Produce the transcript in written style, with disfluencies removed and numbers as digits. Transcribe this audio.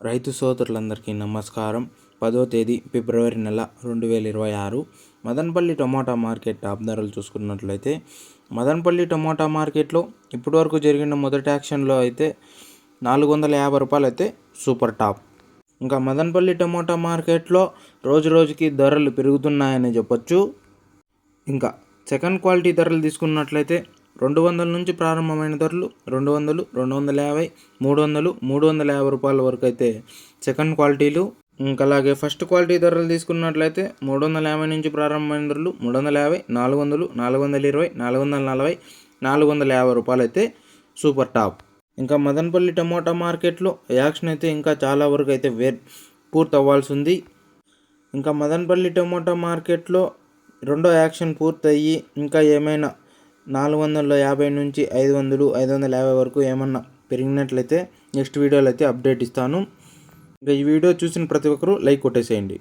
రైతు సోదరులందరికీ నమస్కారం. 10వ తేదీ ఫిబ్రవరి నెల 2026 మదనపల్లి టమోటా మార్కెట్ టాప్ ధరలు చూసుకున్నట్లయితే మదనపల్లి టమోటా మార్కెట్లో ఇప్పటివరకు జరిగిన మొదటి యాక్షన్లో అయితే 450 రూపాయలు అయితే సూపర్ టాప్. ఇంకా మదనపల్లి టమోటా మార్కెట్లో రోజు రోజుకి ధరలు పెరుగుతున్నాయని చెప్పొచ్చు. ఇంకా సెకండ్ క్వాలిటీ ధరలు తీసుకున్నట్లయితే 200 నుంచి ప్రారంభమైన ధరలు 200, 250, 300, 350 రూపాయల వరకు అయితే సెకండ్ క్వాలిటీలు. ఇంకా అలాగే ఫస్ట్ క్వాలిటీ ధరలు తీసుకున్నట్లయితే 350 నుంచి ప్రారంభమైన ధరలు 350, 400, 420, 440, 450 రూపాయలు అయితే సూపర్ టాప్. ఇంకా మదనపల్లి టమోటా మార్కెట్లో యాక్షన్ అయితే ఇంకా చాలా వరకు అయితే పూర్తి అవ్వాల్సి ఉంది. ఇంకా మదనపల్లి టమోటా మార్కెట్లో రెండో యాక్షన్ పూర్తయ్యి ఇంకా ఏమైనా 450 నుంచి 500, 550 వరకు ఏమన్నా పెరిగినట్లయితే నెక్స్ట్ వీడియోలో అయితే అప్డేట్ ఇస్తాను. ఇంకా ఈ వీడియో చూసిన ప్రతి ఒక్కరూ లైక్ కొట్టేసేయండి.